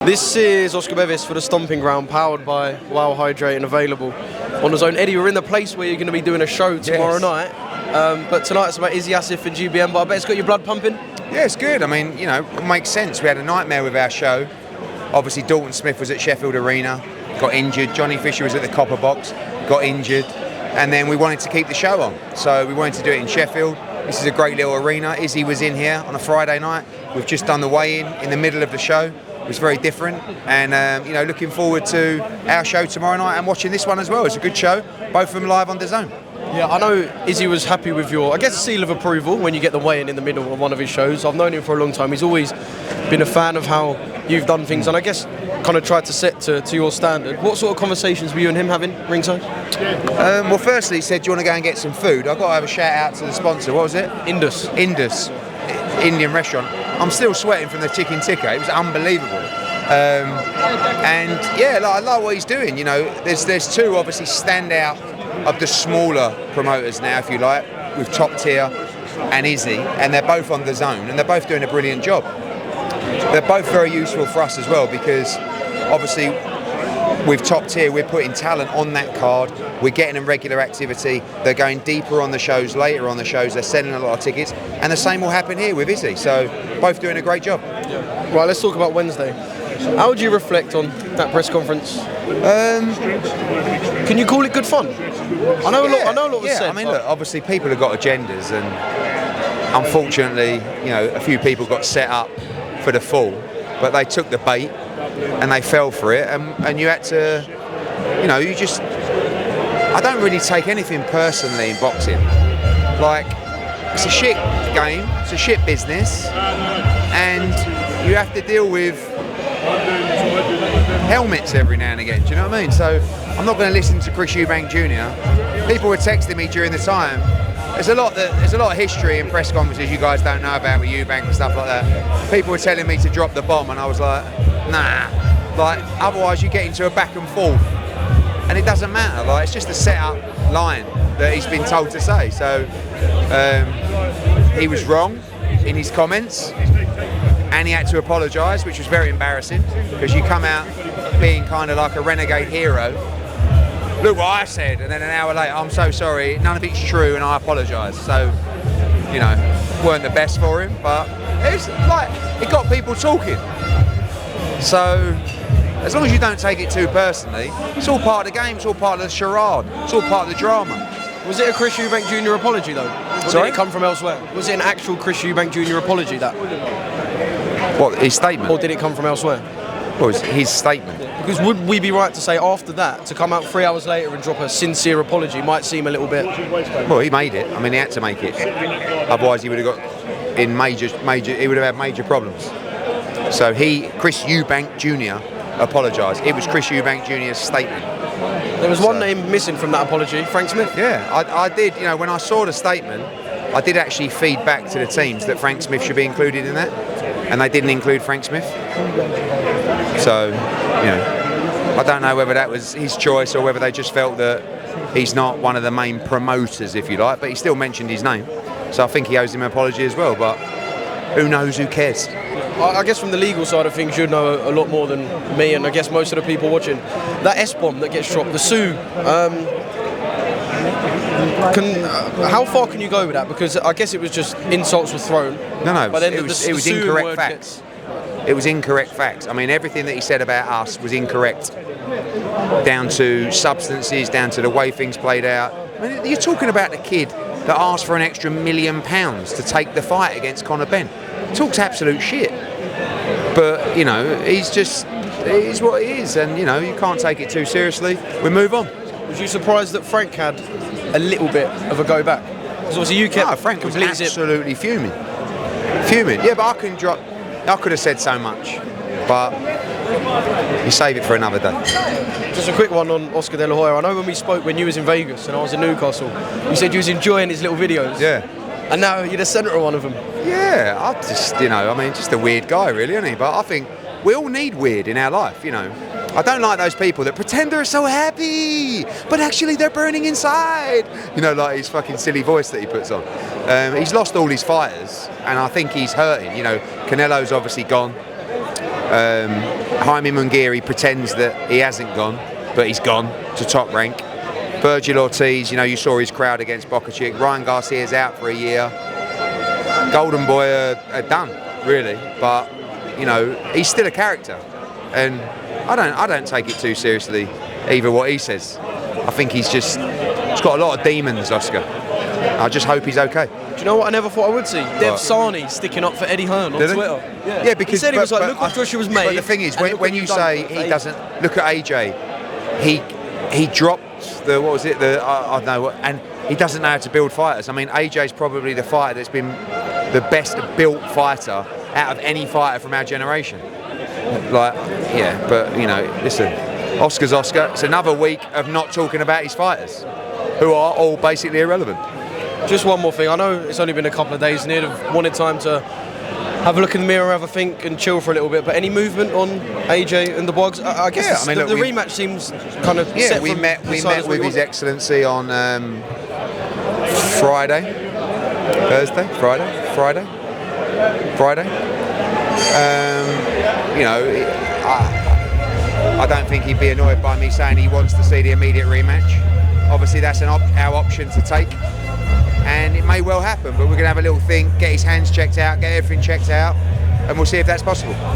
This is Oscar Bevis for the Stomping Ground, powered by Wow Hydrate and available on DAZN. Eddie, we're in the place where you're going to be doing a show tomorrow night, but tonight it's about Izzy Asif and GBM, but I bet it's got your blood pumping? Yeah, it's good. I mean, you know, it makes sense. We had a nightmare with our show. Obviously, Dalton Smith was at Sheffield Arena, got injured. Johnny Fisher was at the Copper Box, got injured. And then we wanted to keep the show on. So we wanted to do it in Sheffield. This is a great little arena. Izzy was in here on a Friday night. We've just done the weigh-in in the middle of the show. It was very different, and you know, looking forward to our show tomorrow night and watching this one as well. It's a good show, both of them live on DAZN. Yeah, I know Izzy was happy with your, I guess, seal of approval when you get the weigh-in in the middle of one of his shows. I've known him for a long time. He's always been a fan of how you've done things, and I guess kind of tried to set to your standard. What sort of conversations were you and him having ringside? Well, firstly, he said, do you want to go and get some food? I've got to have a shout out to the sponsor. What was it? Indus, Indian restaurant. I'm still sweating from the chicken tikka. It was unbelievable. And yeah, I like what he's doing. You know, there's two obviously standout of the smaller promoters now, if you like, with Top Tier and Izzy, and they're both on DAZN, and they're both doing a brilliant job. They're both very useful for us as well, because obviously with Top Tier we're putting talent on that card, we're getting them regular activity, they're going deeper on the shows, later on the shows, they're selling a lot of tickets, and the same will happen here with Izzy, so both doing a great job. Yeah. Right, let's talk about Wednesday. How would you reflect on that press conference? Can you call it good fun? I know a lot was said. I mean, look, obviously people have got agendas, and unfortunately, you know, a few people got set up for the fall, but they took the bait and they fell for it, and you had to, you know, you just, I don't really take anything personally in boxing. Like, it's a shit game, it's a shit business, and you have to deal with helmets every now and again, do you know what I mean? So I'm not going to listen to Chris Eubank Jr. People were texting me during the time. There's a lot of history in press conferences you guys don't know about with Eubank and stuff like that. People were telling me to drop the bomb, and I was like, nah. Like, otherwise you get into a back and forth, and it doesn't matter. Like, it's just a set-up line that he's been told to say. So he was wrong in his comments, and he had to apologise, which was very embarrassing, because you come out being kind of like a renegade hero. Look what I said, and then an hour later, I'm so sorry, none of it's true, and I apologise. So, you know, weren't the best for him, but it was like, it got people talking. So, as long as you don't take it too personally, it's all part of the game, it's all part of the charade, it's all part of the drama. Was it a Chris Eubank Jr. apology though? Or did it come from elsewhere? Was it an actual Chris Eubank Jr. apology, that? What, his statement? Or did it come from elsewhere? Well, it was his statement. Because would we be right to say after that, to come out 3 hours later and drop a sincere apology might seem a little bit... Well, he made it. I mean, he had to make it. Otherwise, he would have got in he would have had major problems. So Chris Eubank Jr. apologised. It was Chris Eubank Jr.'s statement. There was one name missing from that apology, Frank Smith. Yeah, I did, you know, when I saw the statement, I did actually feed back to the teams that Frank Smith should be included in that, and they didn't include Frank Smith. So, you know, I don't know whether that was his choice or whether they just felt that he's not one of the main promoters, if you like, but he still mentioned his name. So I think he owes him an apology as well, but who knows, who cares? I guess from the legal side of things, you'd know a lot more than me, and I guess most of the people watching. That S-bomb that gets dropped, the Sue, how far can you go with that? Because I guess it was just insults were thrown. No, but then it was incorrect facts. It was incorrect facts. I mean, everything that he said about us was incorrect, down to substances, down to the way things played out. I mean, you're talking about the kid that asked for an extra £1 million to take the fight against Conor Benn. Talks absolute shit. But, you know, it is what it is, and, you know, you can't take it too seriously. We move on. Was you surprised that Frank had a little bit of a go back? Because obviously you kept... No, Frank was absolutely fuming. Yeah, but I could have said so much, but you save it for another day. Just a quick one on Oscar De La Hoya. I know when we spoke when you was in Vegas and I was in Newcastle, you said you was enjoying his little videos. Yeah. And now you're the centre of one of them. Yeah, I just, you know, I mean, just a weird guy, really, isn't he? But I think we all need weird in our life, you know. I don't like those people that pretend they're so happy, but actually they're burning inside. You know, like his fucking silly voice that he puts on. He's lost all his fighters, and I think he's hurting. You know, Canelo's obviously gone. Jaime Munguiri pretends that he hasn't gone, but he's gone to top rank. Virgil Ortiz, you know, you saw his crowd against Bokacic. Ryan Garcia's out for a year. Golden Boy are done, really. But, you know, he's still a character. And I don't take it too seriously, either what he says. I think he's got a lot of demons, Oscar. I just hope he's okay. Do you know what I never thought I would see? Dev Sani sticking up for Eddie Hearn on Twitter. Yeah, because he said he was like, look what Joshua's made. But the thing is, when you say he doesn't look at AJ, he dropped the, what was it? I don't know, and he doesn't know how to build fighters. I mean, AJ's probably the fighter that's been the best built fighter out of any fighter from our generation. Like, yeah, but you know, listen, Oscar's Oscar. It's another week of not talking about his fighters, who are all basically irrelevant. Just one more thing. I know it's only been a couple of days, and he'd have wanted time to have a look in the mirror, have a think, and chill for a little bit. But any movement on AJ and the Bugs? I guess the rematch seems kind of set. We met with His Excellency on Friday. You know, I don't think he'd be annoyed by me saying he wants to see the immediate rematch. Obviously, that's our option to take. And it may well happen, but we're going to have a little think, get his hands checked out, get everything checked out, and we'll see if that's possible.